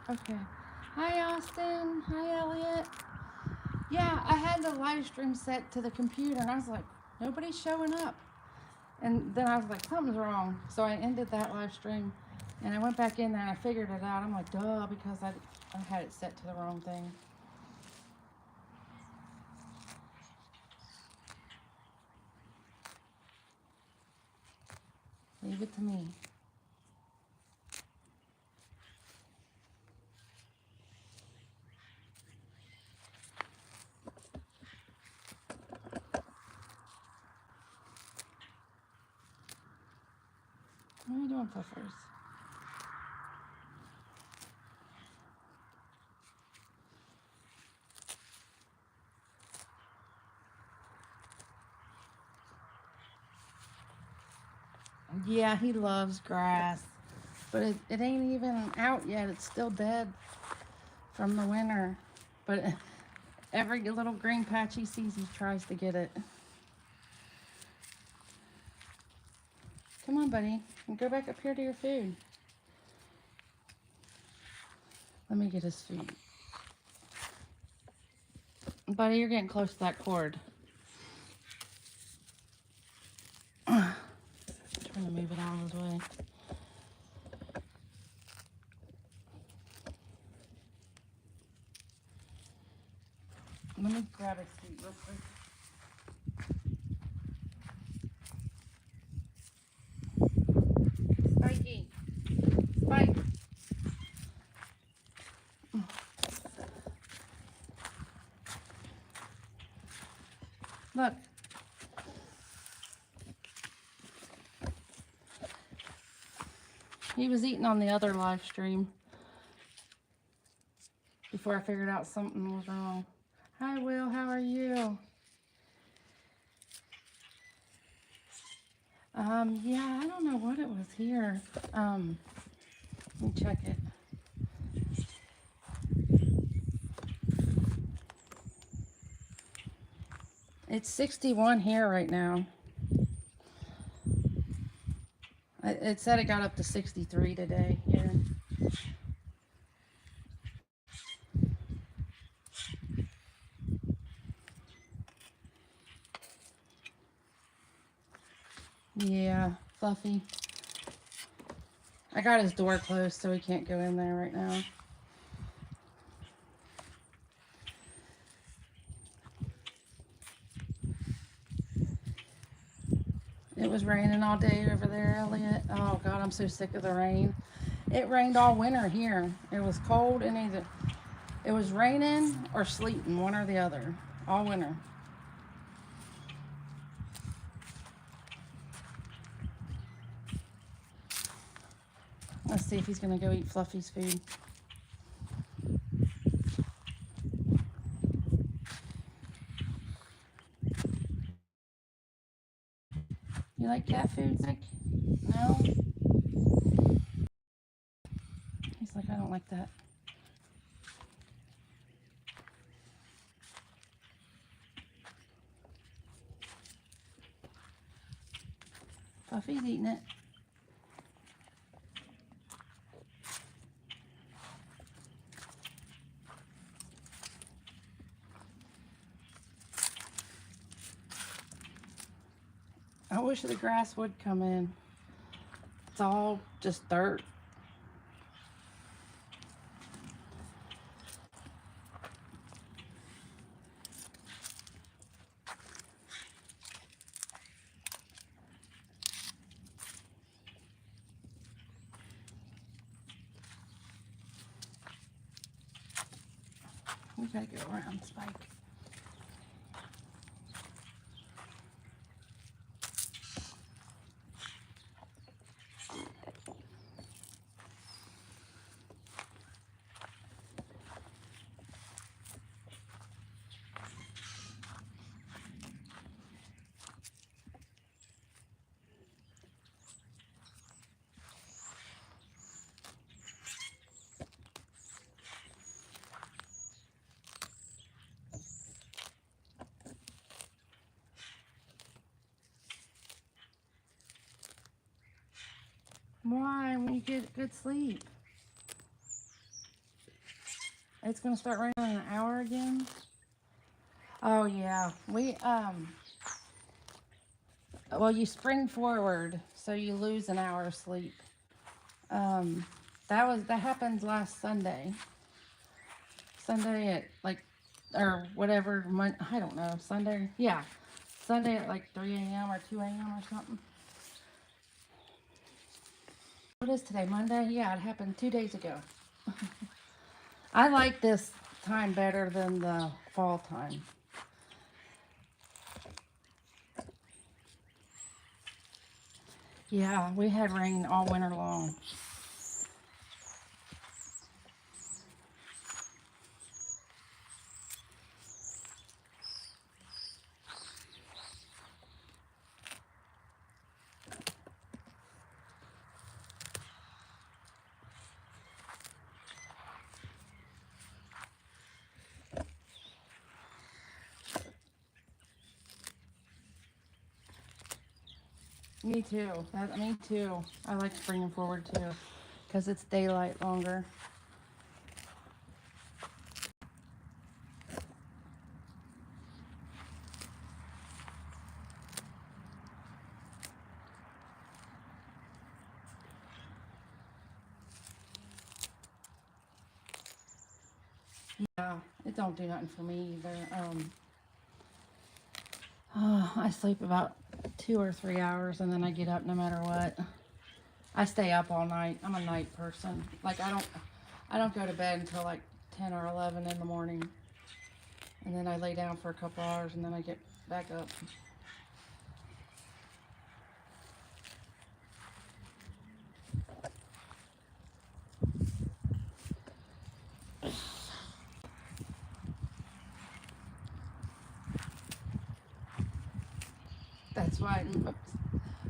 Okay. Hi, Austin. Hi, Elliot. Yeah, I had the live stream set to the computer, and I was like, nobody's showing up. And then I was like, something's wrong. So I ended that live stream, and I went back in there and I figured it out. I'm like, duh, because I had it set to the wrong thing. Leave it to me. What are you doing, Puffers? Yeah, he loves grass, but it ain't even out yet. It's still dead from the winter. But every little green patch he sees, he tries to get it. Come on, buddy. Go back up here to your food. Let me get his food. Buddy, you're getting close to that cord. Trying to move it out of his way. Let me grab his feet real quick. Spikey. Spike. Look. He was eating on the other live stream before I figured out something was wrong. Hi, Will. How are you? Yeah, I don't know what it was here. Let me check it. It's 61 here right now. It said it got up to 63 today here. Yeah, Fluffy. I got his door closed so he can't go in there right now. It was raining all day over there, Elliot. Oh, God, I'm so sick of the rain. It rained all winter here. It was cold and either it was raining or sleeting, one or the other, all winter. Let's see if he's going to go eat Fluffy's food. You like cat food, Nick? No? He's like, I don't like that. Fluffy's eating it. I wish the grass would come in. It's all just dirt. We gotta go around, Spike. Why? When you get good sleep. It's gonna start raining in an hour again. Oh yeah, well, you spring forward, so you lose an hour of sleep. Um, that happened last Sunday. Sunday at like, or whatever, I don't know, Sunday, yeah. Sunday at like 3 a.m. or 2 a.m. or something. What is today, Monday? Yeah, it happened 2 days ago. I like this time better than the fall time. Yeah, we had rain all winter long. Me too. Me too. I like springing forward too, because it's daylight longer. Yeah, it don't do nothing for me either. I sleep about 2 or 3 hours and then I get up no matter what. I stay up all night. I'm a night person. Like I don't go to bed until like 10 or 11 in the morning. And then I lay down for a couple hours and then I get back up. That's why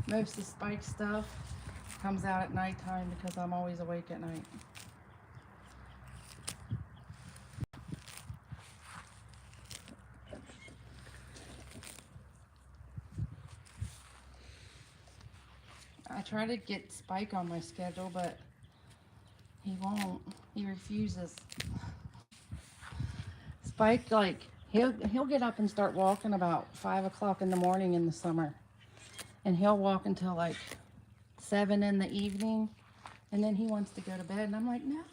most of Spike's stuff comes out at nighttime because I'm always awake at night. I try to get Spike on my schedule, but he won't. He refuses. Spike, like, he'll get up and start walking about 5 o'clock in the morning in the summer. And he'll walk until like 7 in the evening. And then he wants to go to bed. And I'm like, no,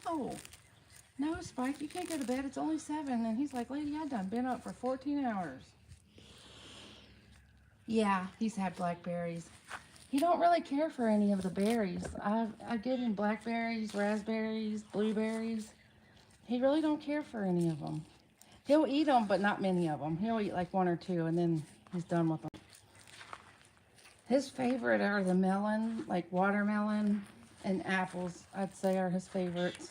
Spike, you can't go to bed. It's only 7. And he's like, lady, I done been up for 14 hours. Yeah, he's had blackberries. He don't really care for any of the berries. I give him blackberries, raspberries, blueberries. He really don't care for any of them. He'll eat them, but not many of them. He'll eat like 1 or 2, and then he's done with them. His favorite are the melon, like watermelon and apples, I'd say are his favorites.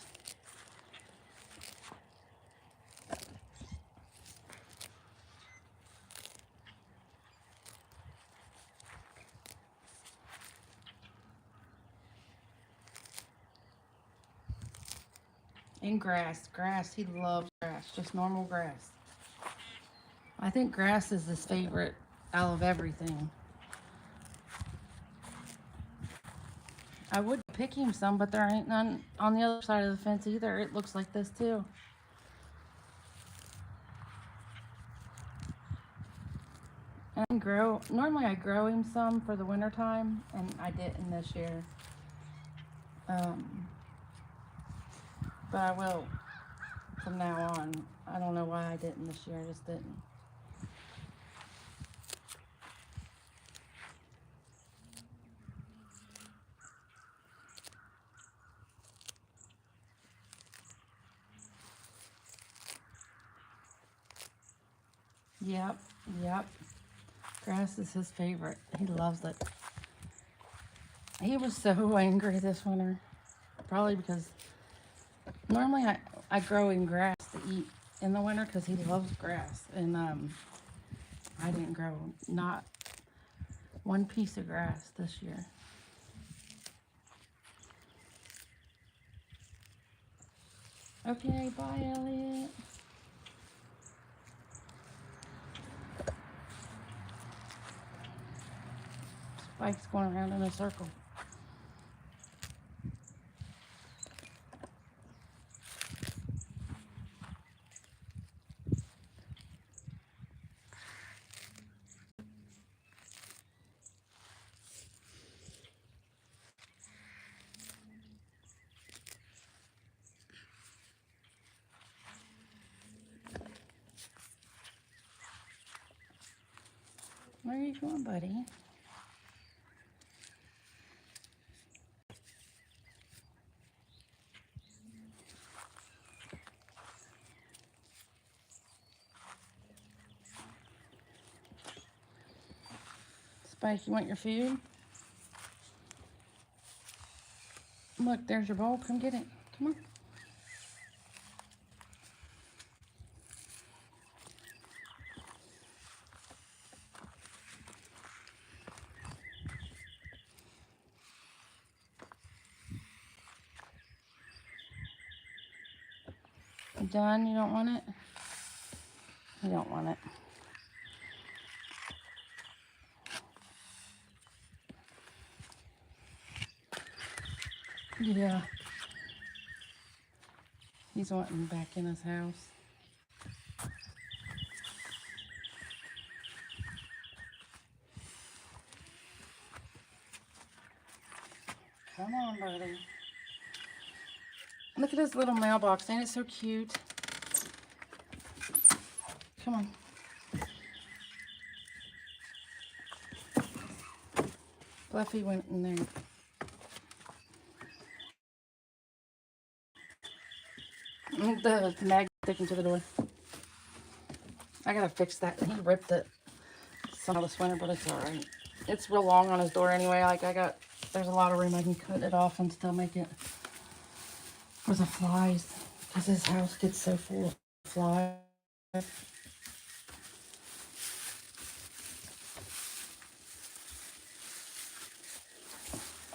And grass. Grass, he loves grass, just normal grass. I think grass is his favorite out of everything. I would pick him some, but there ain't none on the other side of the fence either. It looks like this too. And normally I grow him some for the winter time, and I didn't this year. But I will from now on. I don't know why I didn't this year. I just didn't. Yep. Grass is his favorite. He loves it. He was so angry this winter. Probably because normally I grow him grass to eat in the winter because he loves grass. And I didn't grow not one piece of grass this year. Okay, bye, Elliot. Spike's going around in a circle. Where are you going, buddy? Spike, you want your food? Look, there's your bowl. Come get it. Come on. You done? You don't want it? You don't want it. Yeah. He's wanting back in his house. Come on, buddy. Look at his little mailbox. Ain't it so cute? Come on. Fluffy went in there. The mag sticking to the door. I gotta fix that. He ripped it some this winter, but it's alright. It's real long on his door anyway. Like there's a lot of room I can cut it off and still make it for the flies. Because his house gets so full of flies.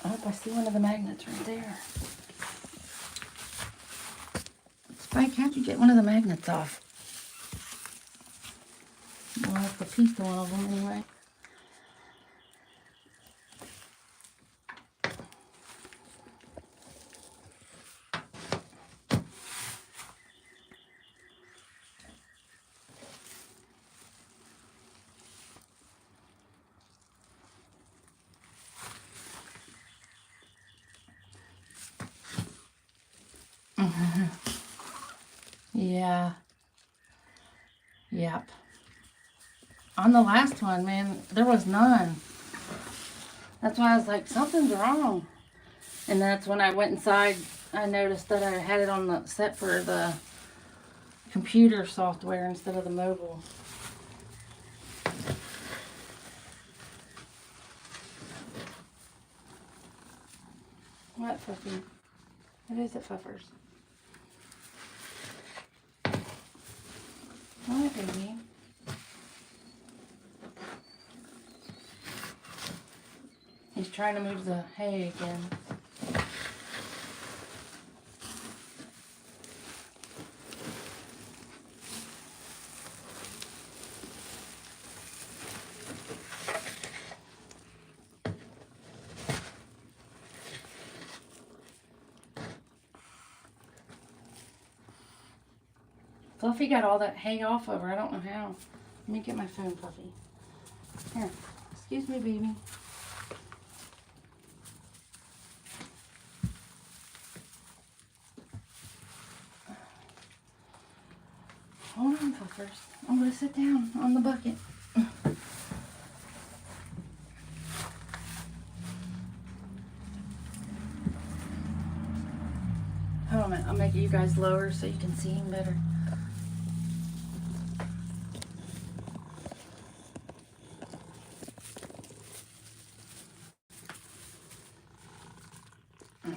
Oh, I see one of the magnets right there. Spike, how'd you get one of the magnets off? Well, I have to piece one of them anyway. Yeah. Yep. On the last one, man, there was none. That's why I was like, something's wrong. And that's when I went inside, I noticed that I had it on the set for the computer software instead of the mobile. What, Fluffy? What is it, Fuffers? What, baby? He's trying to move the hay again. Fluffy got all that hay off of her. I don't know how. Let me get my phone, Fluffy. Here. Excuse me, baby. Hold on, Fuffers. I'm going to sit down on the bucket. Hold on a minute. I'll make you guys lower so you can see him better.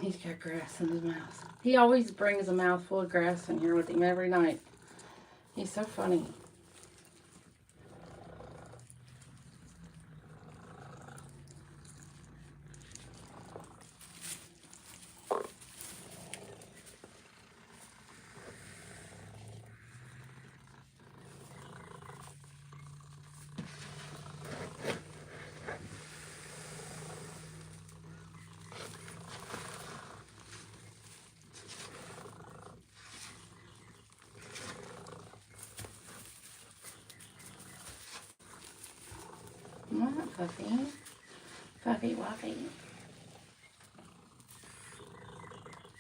He's got grass in his mouth. He always brings a mouthful of grass in here with him every night. He's so funny. Come on, Fluffy. Fluffy Wuffy.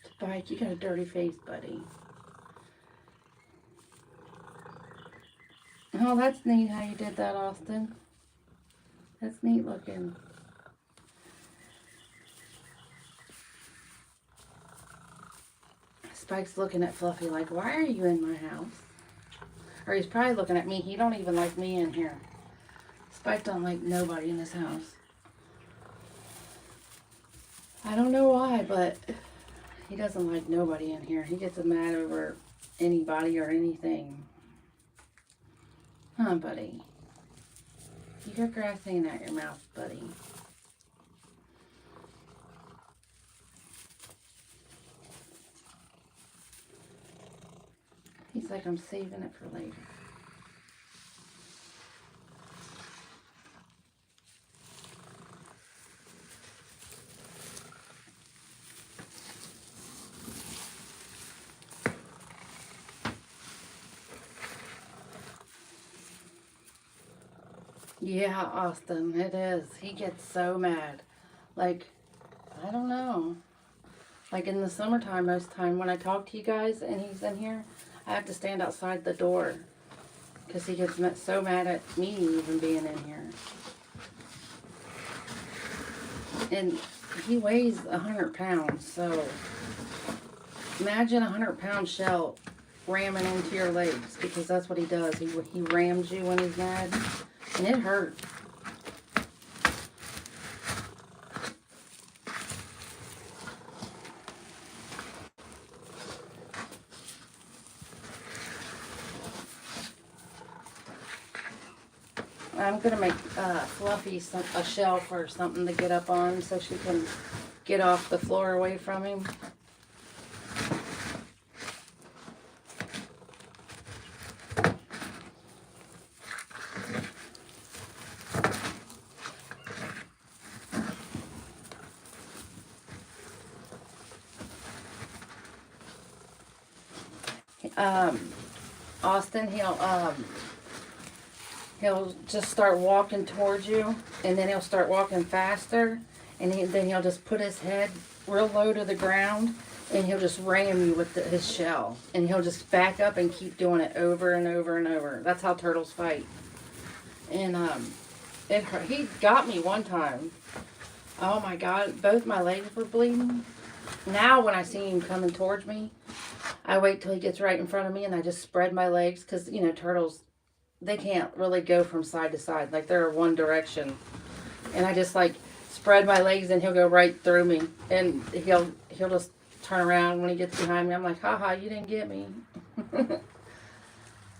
Spike, you got a dirty face, buddy. Oh, that's neat how you did that, Austin. That's neat looking. Spike's looking at Fluffy like, why are you in my house? Or he's probably looking at me. He don't even like me in here. Spike don't like nobody in this house. I don't know why, but he doesn't like nobody in here. He gets mad over anybody or anything. Huh, buddy? You got grass hanging out your mouth, buddy. He's like, I'm saving it for later. Yeah, Austin, it is. He gets so mad. Like, I don't know. Like in the summertime, most of the time when I talk to you guys and he's in here, I have to stand outside the door because he gets so mad at me even being in here. And he weighs 100 pounds, so imagine a 100-pound shell ramming into your legs, because that's what he does. He rams you when he's mad, and it hurts. I'm going to make Fluffy a shelf or something to get up on so she can get off the floor away from him. Austin, he'll just start walking towards you, and then he'll start walking faster, and then he'll just put his head real low to the ground, and he'll just ram you with his shell, and he'll just back up and keep doing it over and over and over. That's how turtles fight. And he got me one time. Oh my God, both my legs were bleeding. Now when I see him coming towards me, I wait till he gets right in front of me, and I just spread my legs, because, you know, turtles, they can't really go from side to side. Like, they're one direction. And I just, like, spread my legs, and he'll go right through me. And he'll just turn around when he gets behind me. I'm like, haha, you didn't get me.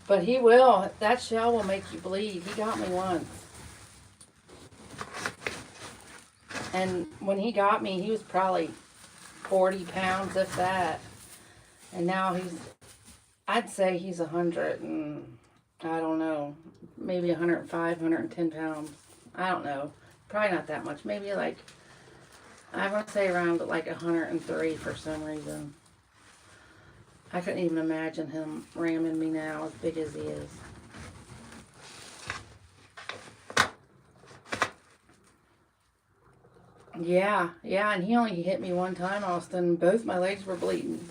But he will. That shell will make you bleed. He got me once. And when he got me, he was probably 40 pounds, if that. And now I'd say he's 100 and, I don't know, maybe 105, 110 pounds. I don't know. Probably not that much. Maybe like, I want to say around like 103 for some reason. I couldn't even imagine him ramming me now as big as he is. Yeah, and he only hit me one time, Austin. Both my legs were bleeding.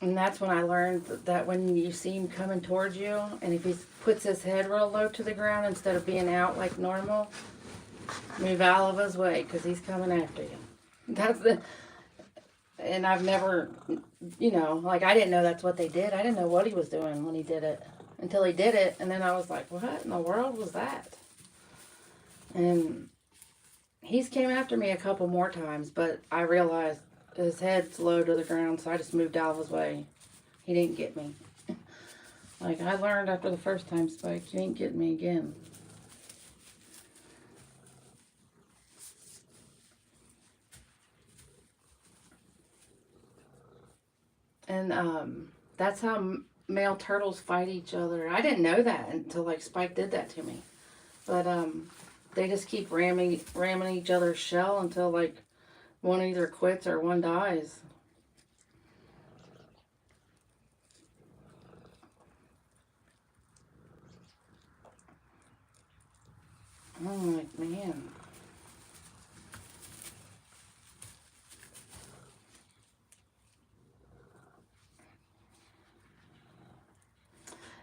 And that's when I learned that when you see him coming towards you, and if he puts his head real low to the ground instead of being out like normal, move out of his way, because he's coming after you. And I've never, you know, like, I didn't know that's what they did. I didn't know what he was doing when he did it until he did it. And then I was like, what in the world was that? And he's came after me a couple more times, but I realized his head's low to the ground, so I just moved out of his way. He didn't get me. Like, I learned after the first time, Spike, you ain't getting me again. And that's how male turtles fight each other. I didn't know that until, like, Spike did that to me. But they just keep ramming each other's shell until, like, one either quits or one dies. Oh my man.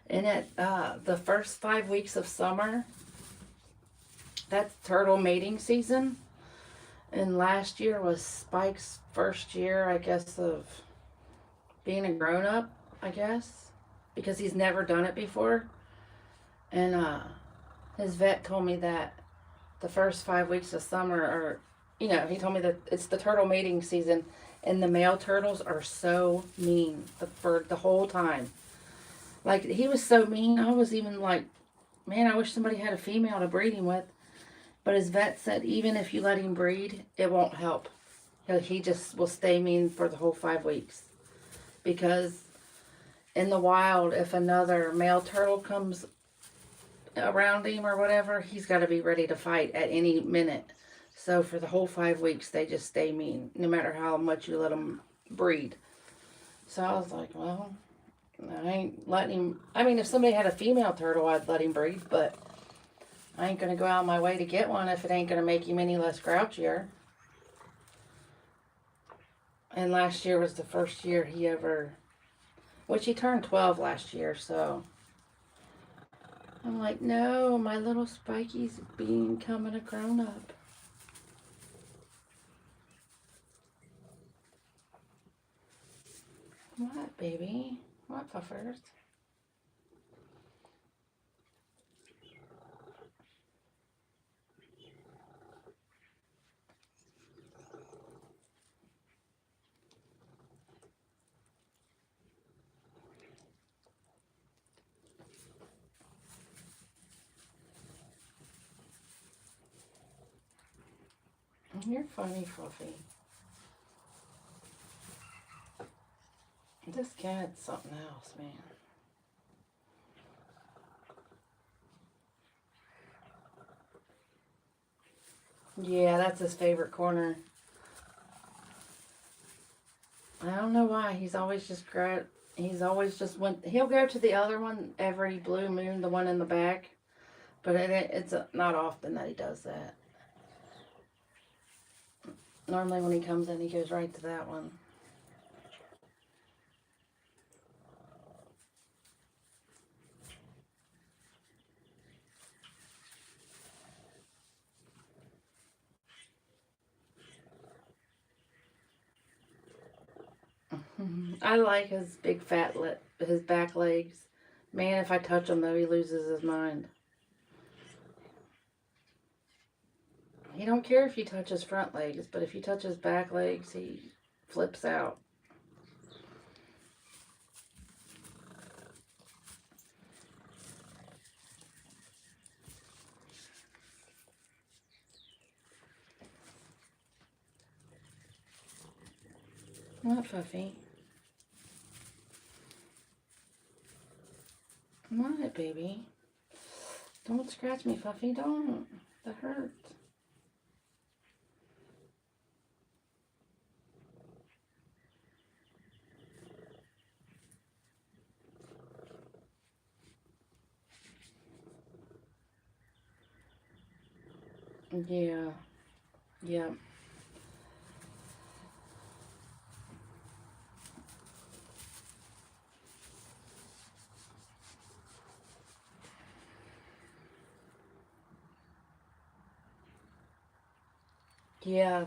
And at the first 5 weeks of summer, that's turtle mating season. And last year was Spike's first year, I guess, of being a grown up, I guess, because he's never done it before. And his vet told me that the first 5 weeks of summer are, he told me that it's the turtle mating season, and the male turtles are so mean for the whole time. Like, he was so mean, I was even like, man, I wish somebody had a female to breed him with. But his vet said even if you let him breed, it won't help. He just will stay mean for the whole 5 weeks. Because in the wild, if another male turtle comes around him or whatever, he's got to be ready to fight at any minute. So for the whole 5 weeks, they just stay mean, no matter how much you let them breed. So I was like, well, I ain't letting him. I mean, if somebody had a female turtle, I'd let him breed, but I ain't going to go out of my way to get one if it ain't going to make him any less grouchier. And last year was the first year he ever, which he turned 12 last year, so I'm like, no, my little Spikey's becoming a grown-up. What, baby? What, puffers? You're funny, Fluffy. This cat's something else, man. Yeah, that's his favorite corner. I don't know why. He's always just he'll go to the other one every blue moon, the one in the back. But it's not often that he does that. Normally when he comes in, he goes right to that one. I like his big his back legs. Man, if I touch him though, he loses his mind. He don't care if you touch his front legs, but if you touch his back legs, he flips out. What, Fuffy? What, baby? Don't scratch me, Fuffy. Don't. That hurts. Yeah. Yeah. Yeah.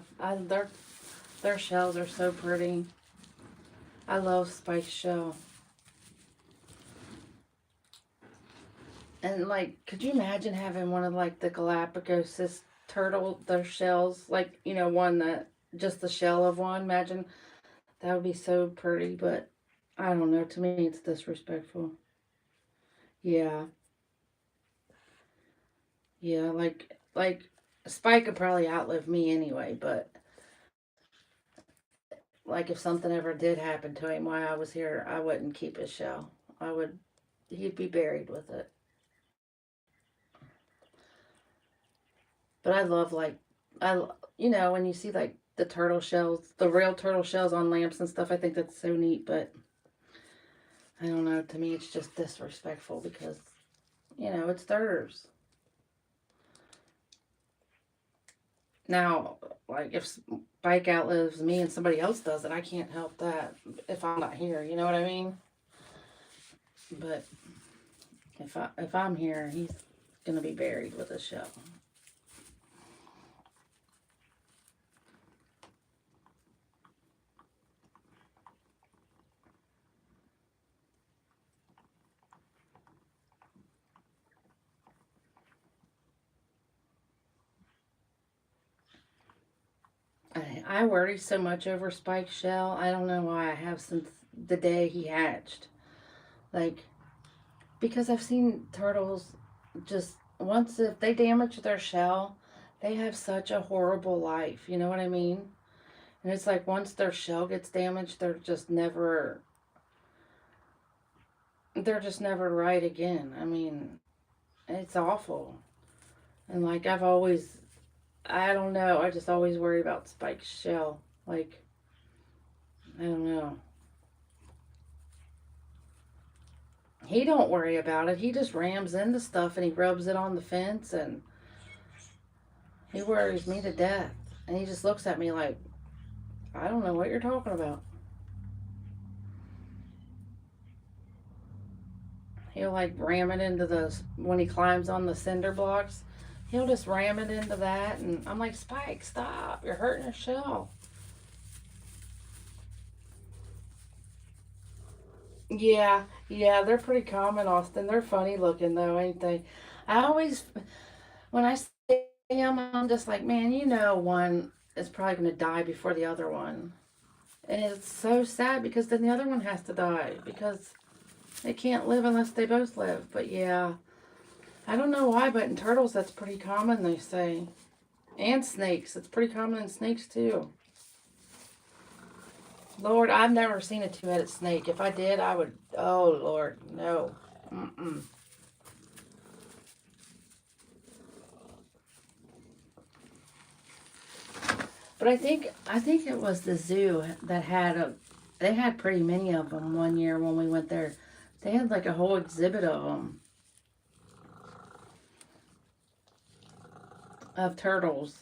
Their shells are so pretty. I love Spike's shell. And like, could you imagine having one of like the Galapagos turtle, their shells, like, one that just the shell of one? Imagine that would be so pretty, but I don't know. To me, it's disrespectful. Yeah, yeah. Like Spike could probably outlive me anyway, but like if something ever did happen to him while I was here, I wouldn't keep his shell. I would. He'd be buried with it. But I love when you see like the turtle shells, the real turtle shells on lamps and stuff. I think that's so neat, but I don't know. To me, it's just disrespectful because it's theirs. Now, like if Spike outlives me and somebody else does it, I can't help that if I'm not here. You know what I mean? But If I'm here, he's gonna be buried with a shell. I worry so much over Spike's shell. I don't know why I have since the day he hatched. Like, because I've seen turtles just once if they damage their shell, they have such a horrible life. You know what I mean? And it's like once their shell gets damaged, they're just never right again. I mean, it's awful. And like I don't know, I just always worry about Spike's shell. Like, I don't know. He don't worry about it. He just rams into stuff and he rubs it on the fence and he worries me to death. And he just looks at me like, I don't know what you're talking about. He'll like ram it into when he climbs on the cinder blocks, he'll just ram it into that. And I'm like, Spike, stop. You're hurting your shell. Yeah, yeah, they're pretty common, Austin. They're funny looking though, ain't they? I always, when I see them, I'm just like, man, one is probably going to die before the other one. And it's so sad because then the other one has to die because they can't live unless they both live. But yeah, I don't know why, but in turtles, that's pretty common, they say. And snakes. It's pretty common in snakes too. Lord, I've never seen a two-headed snake. If I did, I would, oh Lord, no. Mm-mm. But I think it was the zoo that they had pretty many of them one year when we went there. They had like a whole exhibit of them, of turtles,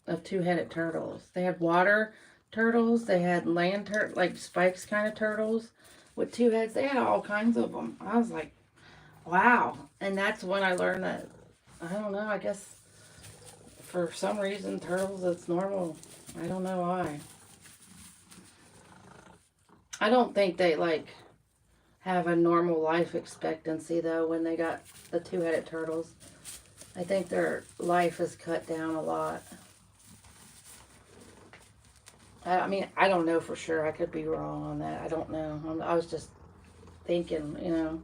of two-headed turtles. They had water turtles, they had like spikes kind of turtles with two heads. They had all kinds of them. I was like, wow. And that's when I learned that, I don't know, I guess for some reason turtles, it's normal. I don't know why. I don't think they like have a normal life expectancy though when they got the two-headed turtles. I think their life is cut down a lot. I mean, I don't know for sure. I could be wrong on that. I don't know. I was just thinking.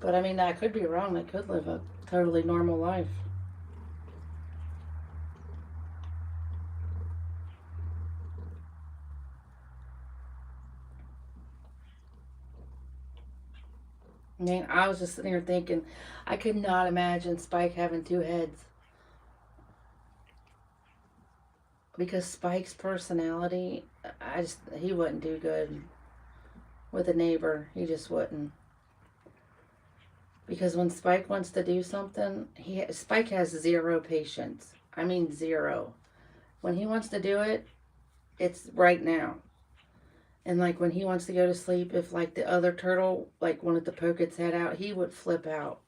But I mean, I could be wrong. They could live a totally normal life. I mean, I was just sitting here thinking, I could not imagine Spike having two heads because Spike's personality, he wouldn't do good with a neighbor. He just wouldn't. Because when Spike wants to do something, Spike has zero patience. I mean, zero. When he wants to do it, it's right now. And like when he wants to go to sleep, if like the other turtle like wanted to poke its head out, he would flip out.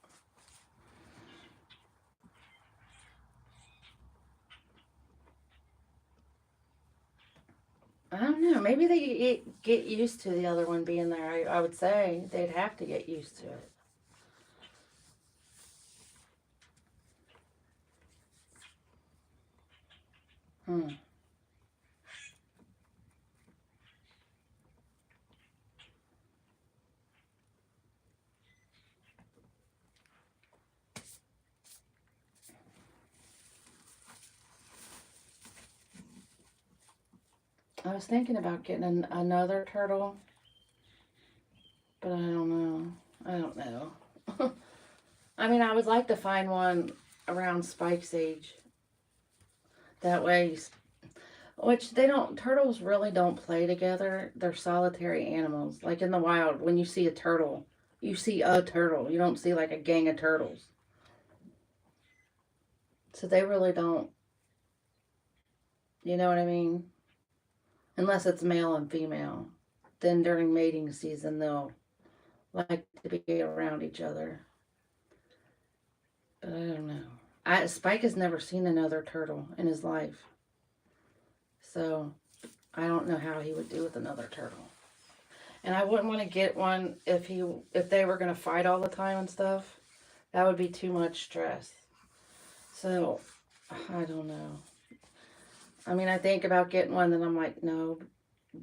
I don't know. Maybe they get used to the other one being there. I would say they'd have to get used to it. Hmm. I was thinking about getting another turtle, but I don't know. I don't know. I mean, I would like to find one around Spike's age. That way, which they don't, turtles really don't play together. They're solitary animals. Like in the wild, when you see a turtle, you see a turtle. You don't see like a gang of turtles. So they really don't, you know what I mean? Unless it's male and female. Then during mating season, they'll like to be around each other. But I don't know. Spike has never seen another turtle in his life, so I don't know how he would do with another turtle. And I wouldn't want to get one if they were gonna fight all the time and stuff. That would be too much stress. So I don't know. I mean, I think about getting one, then I'm like, no,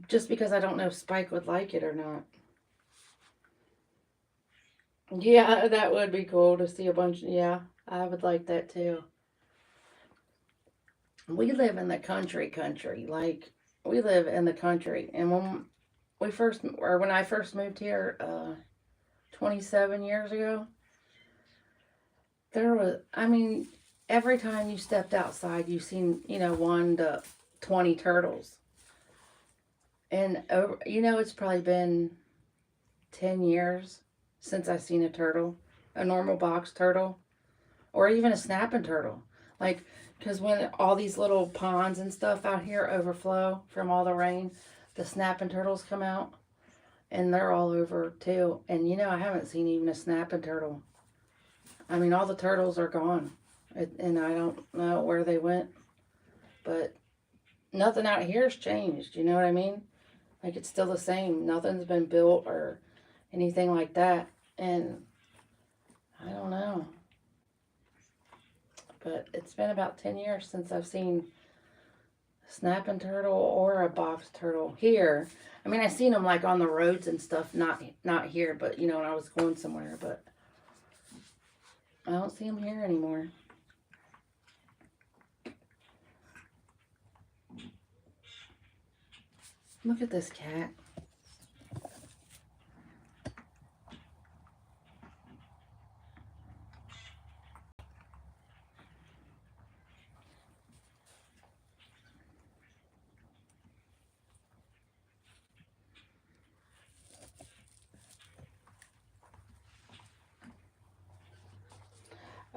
just because I don't know if Spike would like it or not. Yeah, that would be cool to see a bunch. Yeah, I would like that too. We live in the country. Like, we live in the country. And when I first moved here, 27 years ago, I mean, every time you stepped outside, you seen, 1 to 20 turtles. And, it's probably been 10 years since I've seen a turtle, a normal box turtle, or even a snapping turtle. Like, because when all these little ponds and stuff out here overflow from all the rain, the snapping turtles come out, and they're all over too. And I haven't seen even a snapping turtle. I mean, all the turtles are gone, and I don't know where they went, but nothing out here's changed. You know what I mean? Like, it's still the same. Nothing's been built or anything like that. And I don't know. But it's been about 10 years since I've seen a snapping turtle or a box turtle here. I mean, I've seen them like on the roads and stuff, not here, but when I was going somewhere, but I don't see them here anymore. Look at this cat.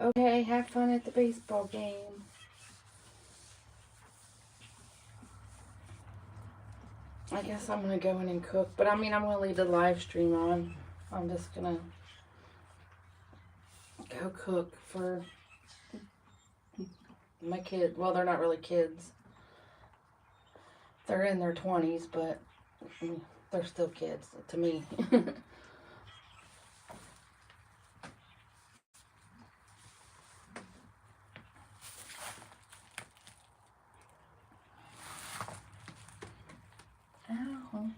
Okay, have fun at the baseball game. I guess I'm going to go in and cook. But I mean, I'm going to leave the live stream on. I'm just going to go cook for my kid. Well, they're not really kids. They're in their 20s, but they're still kids to me. Ow.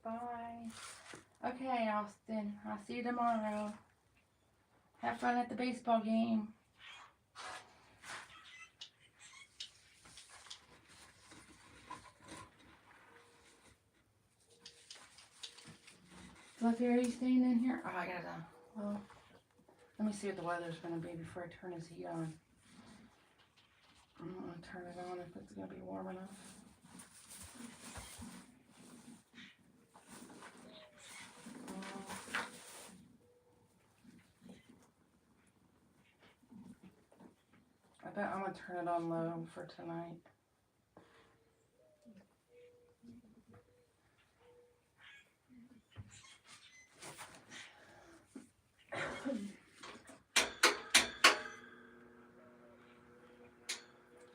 Bye. Okay, Austin. I'll see you tomorrow. Have fun at the baseball game. Fluffy, are you staying in here? Oh, I gotta. Well, let me see what the weather's gonna be before I turn his heat on. I'm gonna turn it on if it's gonna be warm enough. I bet I'm gonna turn it on low for tonight.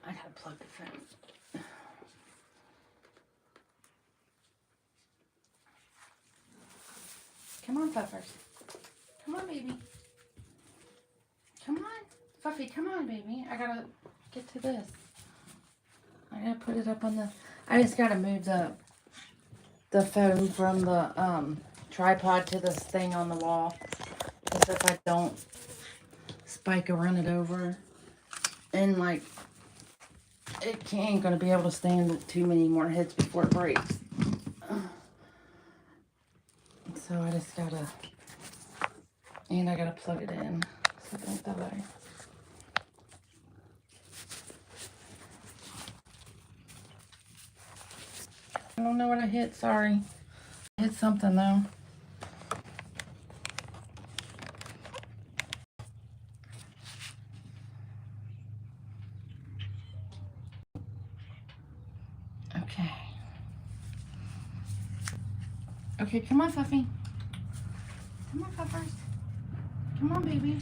I gotta plug the phone. Come on, Puffers. Come on, baby. Come on. Fluffy, come on, baby. I gotta get to this. I gotta put it up on the... I just gotta move the phone from the tripod to this thing on the wall. Because if I don't, Spike will run it over. And, like, it ain't gonna be able to stand too many more hits before it breaks. So I just gotta... And I gotta plug it in. So don't die. I don't know what I hit, sorry. I hit something though. Okay. Okay, come on, Fluffy. Come on, Puffers. Come on, baby.